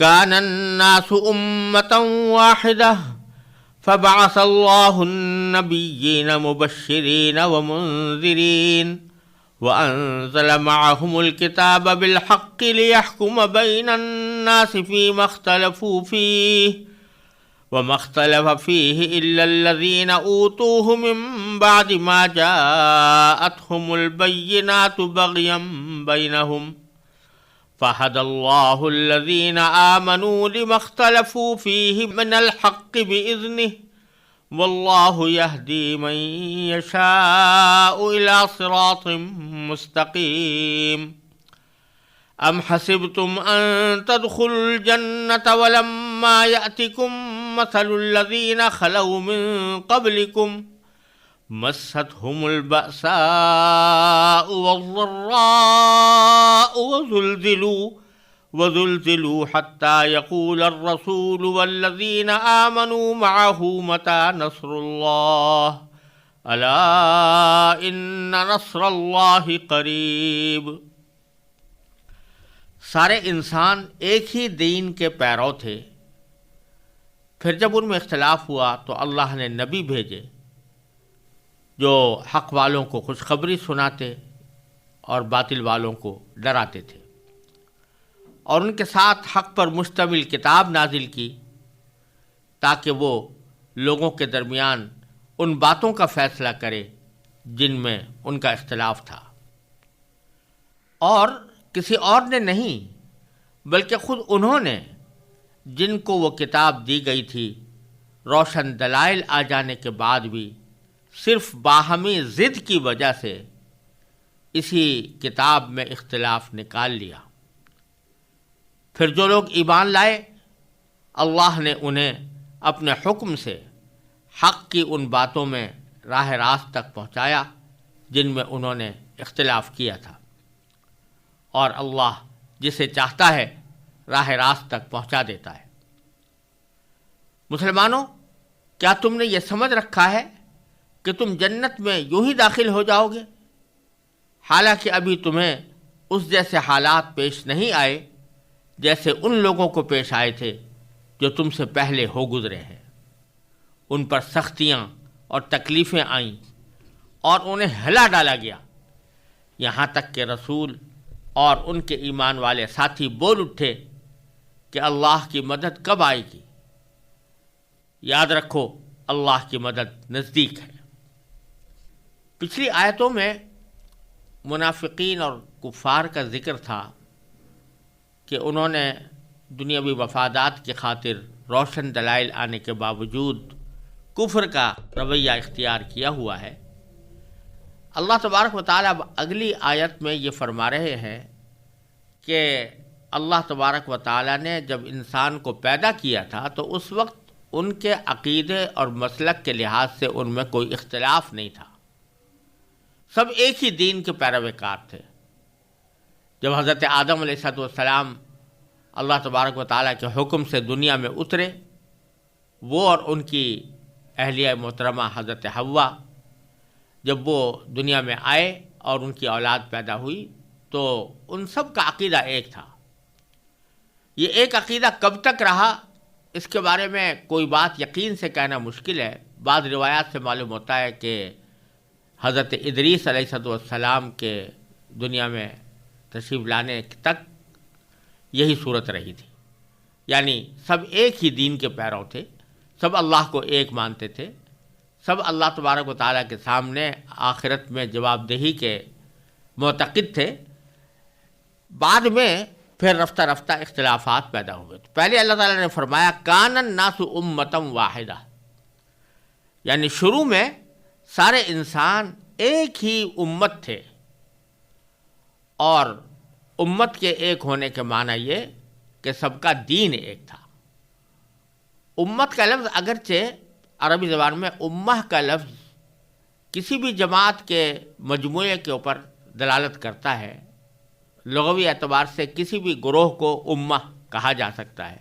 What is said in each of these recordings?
كان الناس أمة واحدة فبعث الله النبيين مبشرين ومنذرين وأنزل معهم الكتاب بالحق ليحكم بين الناس فيما اختلفوا فيه وما اختلف فيه إلا الذين أوتوه من بعد ما جاءتهم البينات بغيا بينهم فهدى الله الذين آمنوا لما اختلفوا فيه من الحق بإذنه والله يهدي من يشاء إلى صراط مستقيم أم حسبتم أن تدخلوا الجنة ولما يأتكم مثل الذين خلوا من قبلكم مستهم البأساء والضراء وزلزلوا حتى يقول الرسول والذين آمنوا معه متى نصر الله ألا إن نصر الله قریب۔ سارے انسان ایک ہی دین کے پیرو تھے، پھر جب ان میں اختلاف ہوا تو اللہ نے نبی بھیجے جو حق والوں کو خوشخبری سناتے اور باطل والوں کو ڈراتے تھے، اور ان کے ساتھ حق پر مشتمل کتاب نازل کی تاکہ وہ لوگوں کے درمیان ان باتوں کا فیصلہ کرے جن میں ان کا اختلاف تھا، اور کسی اور نے نہیں بلکہ خود انہوں نے، جن کو وہ کتاب دی گئی تھی، روشن دلائل آ جانے کے بعد بھی صرف باہمی ضد کی وجہ سے اسی کتاب میں اختلاف نکال لیا۔ پھر جو لوگ ایمان لائے، اللہ نے انہیں اپنے حکم سے حق کی ان باتوں میں راہ راست تک پہنچایا جن میں انہوں نے اختلاف کیا تھا، اور اللہ جسے چاہتا ہے راہ راست تک پہنچا دیتا ہے۔ مسلمانوں، کیا تم نے یہ سمجھ رکھا ہے کہ تم جنت میں یوں ہی داخل ہو جاؤ گے، حالانکہ ابھی تمہیں اس جیسے حالات پیش نہیں آئے جیسے ان لوگوں کو پیش آئے تھے جو تم سے پہلے ہو گزرے ہیں؟ ان پر سختیاں اور تکلیفیں آئیں اور انہیں ہلا ڈالا گیا، یہاں تک کہ رسول اور ان کے ایمان والے ساتھی بول اٹھے کہ اللہ کی مدد کب آئے گی؟ یاد رکھو، اللہ کی مدد نزدیک ہے۔ پچھلی آیتوں میں منافقین اور کفار کا ذکر تھا کہ انہوں نے دنیاوی مفادات کی خاطر روشن دلائل آنے کے باوجود کفر کا رویہ اختیار کیا ہوا ہے۔ اللہ تبارک و تعالیٰ اگلی آیت میں یہ فرما رہے ہیں کہ اللہ تبارک و تعالیٰ نے جب انسان کو پیدا کیا تھا تو اس وقت ان کے عقیدے اور مسلک کے لحاظ سے ان میں کوئی اختلاف نہیں تھا، سب ایک ہی دین کے پیروکار تھے۔ جب حضرت آدم علیہ السلام اللہ تبارک و تعالیٰ کے حکم سے دنیا میں اترے، وہ اور ان کی اہلیہ محترمہ حضرت حوا جب وہ دنیا میں آئے اور ان کی اولاد پیدا ہوئی تو ان سب کا عقیدہ ایک تھا۔ یہ ایک عقیدہ کب تک رہا اس کے بارے میں کوئی بات یقین سے کہنا مشکل ہے۔ بعض روایات سے معلوم ہوتا ہے کہ حضرت ادریس علیہ السلام کے دنیا میں تشریف لانے تک یہی صورت رہی تھی، یعنی سب ایک ہی دین کے پیرو تھے، سب اللہ کو ایک مانتے تھے، سب اللہ تبارک و تعالیٰ کے سامنے آخرت میں جواب دہی کے معتقد تھے۔ بعد میں پھر رفتہ رفتہ اختلافات پیدا ہوئے۔ تو پہلے اللہ تعالیٰ نے فرمایا کان الناس امۃ واحدہ، یعنی شروع میں سارے انسان ایک ہی امت تھے، اور امت کے ایک ہونے کے معنی یہ کہ سب کا دین ایک تھا۔ امت کا لفظ اگرچہ عربی زبان میں امہ کا لفظ کسی بھی جماعت کے مجموعے کے اوپر دلالت کرتا ہے، لغوی اعتبار سے کسی بھی گروہ کو امہ کہا جا سکتا ہے،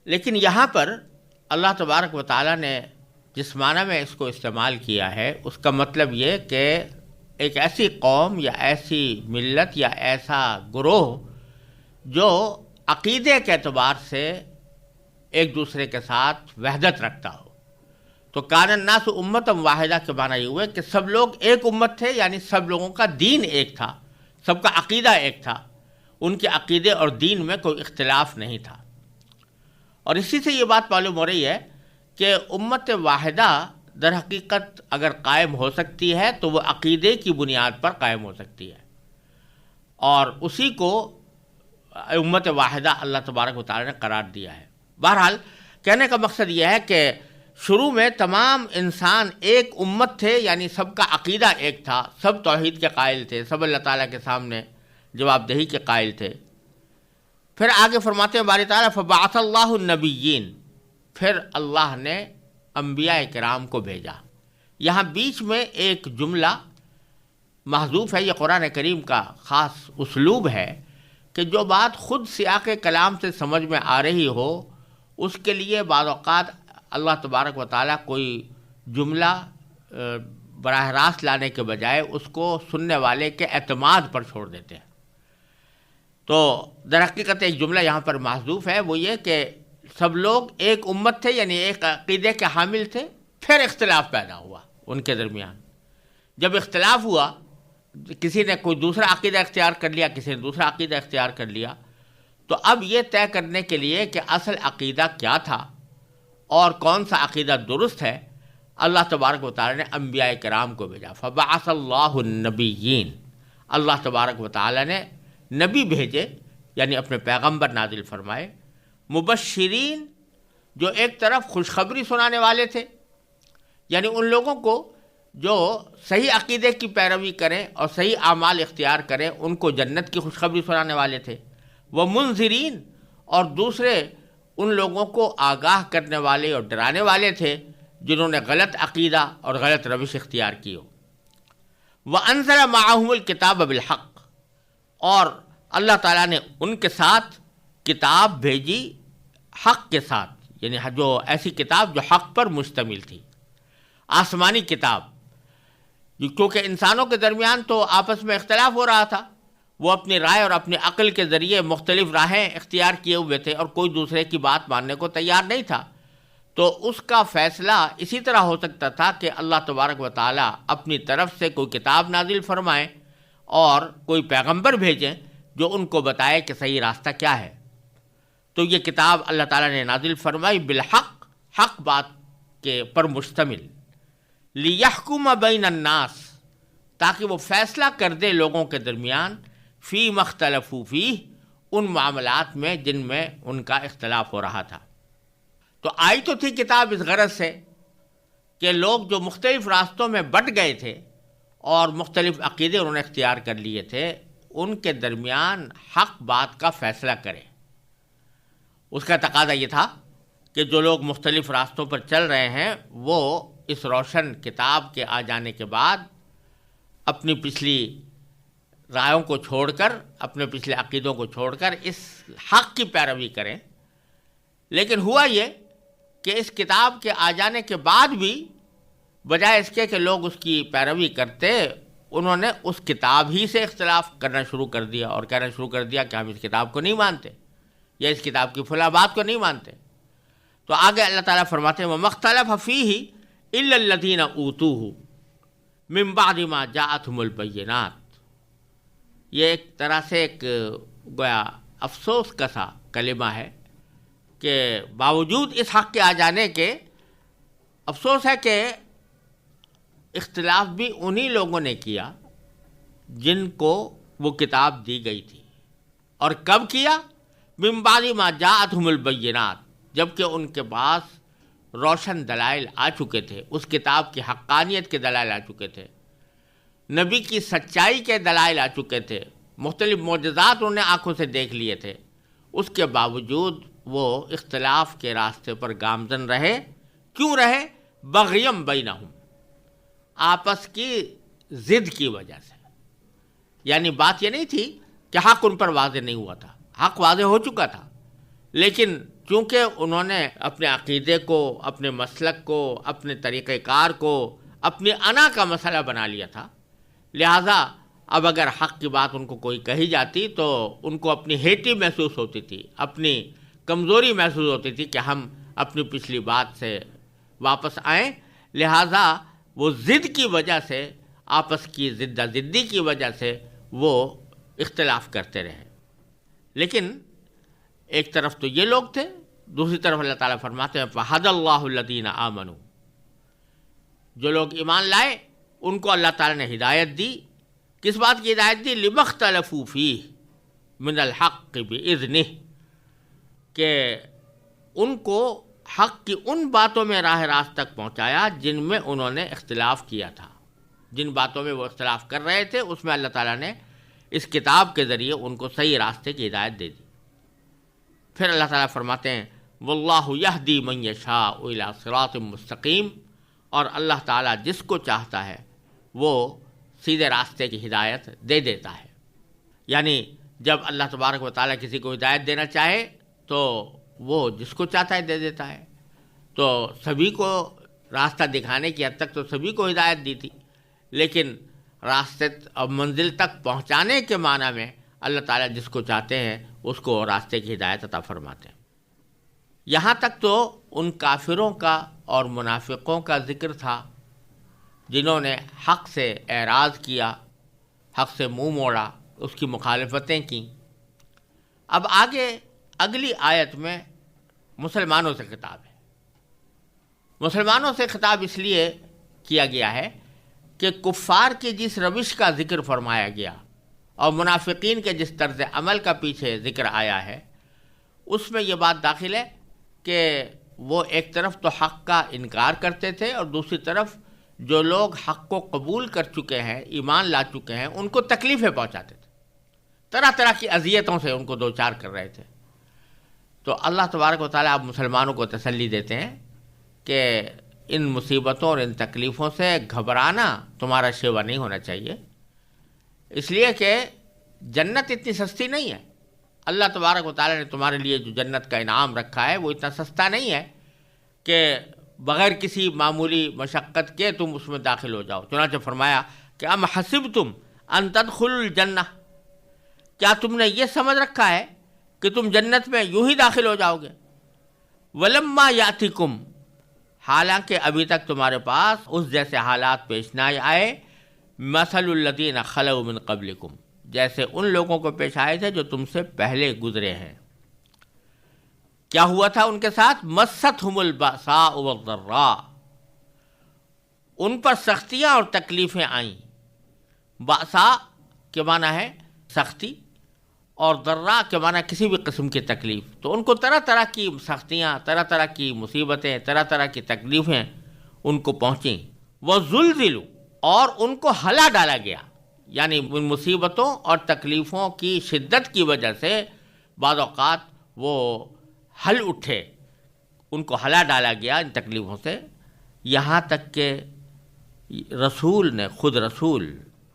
لیکن یہاں پر اللہ تبارک و تعالیٰ نے جس معنی میں اس کو استعمال کیا ہے اس کا مطلب یہ کہ ایک ایسی قوم یا ایسی ملت یا ایسا گروہ جو عقیدے کے اعتبار سے ایک دوسرے کے ساتھ وحدت رکھتا ہو. تو کان الناس امتًا واحدہ کے معنی یہ ہوئے کہ سب لوگ ایک امت تھے، یعنی سب لوگوں کا دین ایک تھا، سب کا عقیدہ ایک تھا، ان کے عقیدے اور دین میں کوئی اختلاف نہیں تھا. اور اسی سے یہ بات معلوم ہو رہی ہے کہ امت واحدہ در حقیقت اگر قائم ہو سکتی ہے تو وہ عقیدے کی بنیاد پر قائم ہو سکتی ہے، اور اسی کو امت واحدہ اللہ تبارک و تعالی نے قرار دیا ہے. بہرحال کہنے کا مقصد یہ ہے کہ شروع میں تمام انسان ایک امت تھے، یعنی سب کا عقیدہ ایک تھا، سب توحید کے قائل تھے، سب اللہ تعالیٰ کے سامنے جواب دہی کے قائل تھے. پھر آگے فرماتے ہیں باری تعالیٰ فبعث اللہ النبیین، پھر اللہ نے انبیاء کرام کو بھیجا. یہاں بیچ میں ایک جملہ محذوف ہے. یہ قرآن کریم کا خاص اسلوب ہے کہ جو بات خود سیاق کلام سے سمجھ میں آ رہی ہو اس کے لیے بعض اوقات اللہ تبارک و تعالیٰ کوئی جملہ براہ راست لانے کے بجائے اس کو سننے والے کے اعتماد پر چھوڑ دیتے ہیں. تو در حقیقت ایک جملہ یہاں پر محذوف ہے، وہ یہ کہ سب لوگ ایک امت تھے، یعنی ایک عقیدے کے حامل تھے. پھر اختلاف پیدا ہوا ان کے درمیان. جب اختلاف ہوا، کسی نے کوئی دوسرا عقیدہ اختیار کر لیا، کسی نے دوسرا عقیدہ اختیار کر لیا، تو اب یہ طے کرنے کے لیے کہ اصل عقیدہ کیا تھا اور کون سا عقیدہ درست ہے، اللہ تبارک و تعالی نے انبیاء کرام کو بھیجا. فبعث اللہ النبیین، اللہ تبارک و تعالی نے نبی بھیجے، یعنی اپنے پیغمبر نازل فرمائے. مبشرین، جو ایک طرف خوشخبری سنانے والے تھے، یعنی ان لوگوں کو جو صحیح عقیدے کی پیروی کریں اور صحیح اعمال اختیار کریں ان کو جنت کی خوشخبری سنانے والے تھے. وہ منذرین، اور دوسرے ان لوگوں کو آگاہ کرنے والے اور ڈرانے والے تھے جنہوں نے غلط عقیدہ اور غلط روش اختیار کی ہو. وَأَنزَلَ مَعَهُمُ الْكِتَابَ بِالْحَقِّ، اور اللہ تعالیٰ نے ان کے ساتھ کتاب بھیجی حق کے ساتھ، یعنی جو ایسی کتاب جو حق پر مشتمل تھی، آسمانی کتاب. کیونکہ انسانوں کے درمیان تو آپس میں اختلاف ہو رہا تھا، وہ اپنی رائے اور اپنی عقل کے ذریعے مختلف راہیں اختیار کیے ہوئے تھے اور کوئی دوسرے کی بات ماننے کو تیار نہیں تھا. تو اس کا فیصلہ اسی طرح ہو سکتا تھا کہ اللہ تبارک و تعالیٰ اپنی طرف سے کوئی کتاب نازل فرمائیں اور کوئی پیغمبر بھیجیں جو ان کو بتائے کہ صحیح راستہ کیا ہے. تو یہ کتاب اللہ تعالیٰ نے نازل فرمائی بالحق، حق بات کے پر مشتمل. لیحکم بین الناس، تاکہ وہ فیصلہ کر دے لوگوں کے درمیان، فی مختلفوا فیہ، ان معاملات میں جن میں ان کا اختلاف ہو رہا تھا. تو آئی تو تھی کتاب اس غرض سے کہ لوگ جو مختلف راستوں میں بٹ گئے تھے اور مختلف عقیدے انہوں نے اختیار کر لیے تھے ان کے درمیان حق بات کا فیصلہ کرے. اس کا تقاضا یہ تھا کہ جو لوگ مختلف راستوں پر چل رہے ہیں وہ اس روشن کتاب کے آ جانے کے بعد اپنی پچھلی رائوں کو چھوڑ کر، اپنے پچھلے عقیدوں کو چھوڑ کر اس حق کی پیروی کریں. لیکن ہوا یہ کہ اس کتاب کے آ جانے کے بعد بھی بجائے اس کے کہ لوگ اس کی پیروی کرتے، انہوں نے اس کتاب ہی سے اختلاف کرنا شروع کر دیا اور کہنا شروع کر دیا کہ ہم اس کتاب کو نہیں مانتے یا اس کتاب کی فلاں بات کو نہیں مانتے. تو آگے اللہ تعالیٰ فرماتے ہیں وَمَا اخْتَلَفَ فِيهِ إِلَّا الَّذِينَ أُوتُوهُ مِن بَعْدِ مَا جَاءَتْهُمُ الْبَيِّنَاتُ. یہ ایک طرح سے ایک گویا افسوس کا سا کلمہ ہے کہ باوجود اس حق کے آ جانے کے افسوس ہے کہ اختلاف بھی انہی لوگوں نے کیا جن کو وہ کتاب دی گئی تھی. اور کب کیا؟ من بعد ما جاءتهم البینات، جبکہ ان کے پاس روشن دلائل آ چکے تھے، اس کتاب کی حقانیت کے دلائل آ چکے تھے، نبی کی سچائی کے دلائل آ چکے تھے، مختلف معجزات انہوں نے آنکھوں سے دیکھ لیے تھے. اس کے باوجود وہ اختلاف کے راستے پر گامزن رہے. کیوں رہے؟ بغیم بینہم، آپس کی ضد کی وجہ سے. یعنی بات یہ نہیں تھی کہ حق ان پر واضح نہیں ہوا تھا، حق واضح ہو چکا تھا، لیکن چونکہ انہوں نے اپنے عقیدے کو، اپنے مسلک کو، اپنے طریقہ کار کو اپنی انا کا مسئلہ بنا لیا تھا، لہٰذا اب اگر حق کی بات ان کو کوئی کہی جاتی تو ان کو اپنی ہیٹی محسوس ہوتی تھی، اپنی کمزوری محسوس ہوتی تھی کہ ہم اپنی پچھلی بات سے واپس آئیں، لہٰذا وہ ضد کی وجہ سے، آپس کی ضدہ ضدی کی وجہ سے وہ اختلاف کرتے رہے۔ لیکن ایک طرف تو یہ لوگ تھے، دوسری طرف اللہ تعالیٰ فرماتے ہیں فَهَدَى اللَّهُ الَّذِينَ آمَنُوا، جو لوگ ایمان لائے ان کو اللہ تعالیٰ نے ہدایت دی۔ کس بات کی ہدایت دی؟ لِمَا اخْتَلَفُوا فِيهِ مِنَ الْحَقِّ بِإِذْنِهِ، کہ ان کو حق کی ان باتوں میں راہ راست تک پہنچایا جن میں انہوں نے اختلاف کیا تھا، جن باتوں میں وہ اختلاف کر رہے تھے اس میں اللہ تعالیٰ نے اس کتاب کے ذریعے ان کو صحیح راستے کی ہدایت دے دی۔ پھر اللہ تعالیٰ فرماتے ہیں واللہ یہدی من یشاء الی صراط مستقیم، اور اللہ تعالیٰ جس کو چاہتا ہے وہ سیدھے راستے کی ہدایت دے دیتا ہے۔ یعنی جب اللہ تبارک و تعالیٰ کسی کو ہدایت دینا چاہے تو وہ جس کو چاہتا ہے دے دیتا ہے۔ تو سبھی کو راستہ دکھانے کی حد تک تو سبھی کو ہدایت دی تھی، لیکن راستے اور منزل تک پہنچانے کے معنی میں اللہ تعالیٰ جس کو چاہتے ہیں اس کو راستے کی ہدایت عطا فرماتے ہیں۔ یہاں تک تو ان کافروں کا اور منافقوں کا ذکر تھا جنہوں نے حق سے اعراض کیا، حق سے منہ موڑا، اس کی مخالفتیں کیں۔ اب آگے اگلی آیت میں مسلمانوں سے خطاب ہے۔ مسلمانوں سے خطاب اس لیے کیا گیا ہے کہ کفار کی جس روش کا ذکر فرمایا گیا اور منافقین کے جس طرز عمل کا پیچھے ذکر آیا ہے، اس میں یہ بات داخل ہے کہ وہ ایک طرف تو حق کا انکار کرتے تھے اور دوسری طرف جو لوگ حق کو قبول کر چکے ہیں، ایمان لا چکے ہیں، ان کو تکلیفیں پہنچاتے تھے، طرح طرح کی اذیتوں سے ان کو دوچار کر رہے تھے۔ تو اللہ تبارک و تعالیٰ اب مسلمانوں کو تسلی دیتے ہیں کہ ان مصیبتوں اور ان تکلیفوں سے گھبرانا تمہارا شیوا نہیں ہونا چاہیے، اس لیے کہ جنت اتنی سستی نہیں ہے۔ اللہ تبارک و تعالیٰ نے تمہارے لیے جو جنت کا انعام رکھا ہے وہ اتنا سستا نہیں ہے کہ بغیر کسی معمولی مشقت کے تم اس میں داخل ہو جاؤ۔ چنانچہ فرمایا کہ ام حسبتم ان تدخلوا الجنہ، کیا تم نے یہ سمجھ رکھا ہے کہ تم جنت میں یوں ہی داخل ہو جاؤ گے؟ ولما یاتکم، حالانکہ ابھی تک تمہارے پاس اس جیسے حالات پیش نہ آئے، مثل الذین خلوا من قبلکم، جیسے ان لوگوں کو پیش آئے تھے جو تم سے پہلے گزرے ہیں۔ کیا ہوا تھا ان کے ساتھ؟ مستہم البأساء والضراء، ان پر سختیاں اور تکلیفیں آئیں۔ بأساء کے معنی ہے سختی اور ضراء کے معنی کسی بھی قسم کی تکلیف، تو ان کو طرح طرح کی سختیاں، طرح طرح کی مصیبتیں، طرح طرح کی تکلیفیں ان کو پہنچیں۔ وزلزلوا، اور ان کو ہلا ڈالا گیا، یعنی ان مصیبتوں اور تکلیفوں کی شدت کی وجہ سے بعض اوقات وہ ہل اٹھے، ان کو ہلا ڈالا گیا ان تکلیفوں سے، یہاں تک کہ رسول نے، خود رسول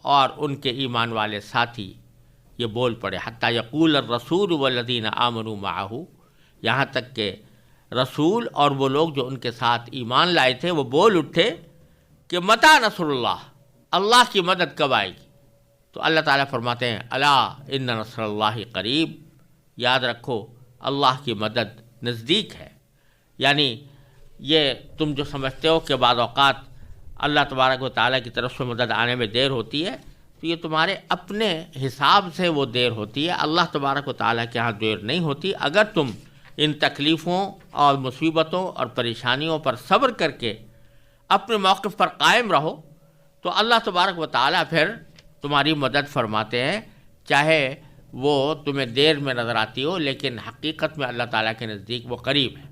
اور ان کے ایمان والے ساتھی یہ بول پڑے، حتیٰ یقول الرسول والذین آمنوا معہ، یہاں تک کہ رسول اور وہ لوگ جو ان کے ساتھ ایمان لائے تھے وہ بول اٹھے کہ متی نصر اللہ، اللہ کی مدد کب آئے گی؟ تو اللہ تعالیٰ فرماتے ہیں الا ان نصر اللہ قریب، یاد رکھو اللہ کی مدد نزدیک ہے۔ یعنی یہ تم جو سمجھتے ہو کہ بعض اوقات اللہ تبارک و تعالیٰ کی طرف سے مدد آنے میں دیر ہوتی ہے، تو یہ تمہارے اپنے حساب سے وہ دیر ہوتی ہے، اللہ تبارک و تعالیٰ کے ہاں دیر نہیں ہوتی۔ اگر تم ان تکلیفوں اور مصیبتوں اور پریشانیوں پر صبر کر کے اپنے موقف پر قائم رہو تو اللہ تبارک و تعالیٰ پھر تمہاری مدد فرماتے ہیں، چاہے وہ تمہیں دیر میں نظر آتی ہو، لیکن حقیقت میں اللہ تعالیٰ کے نزدیک وہ قریب ہے۔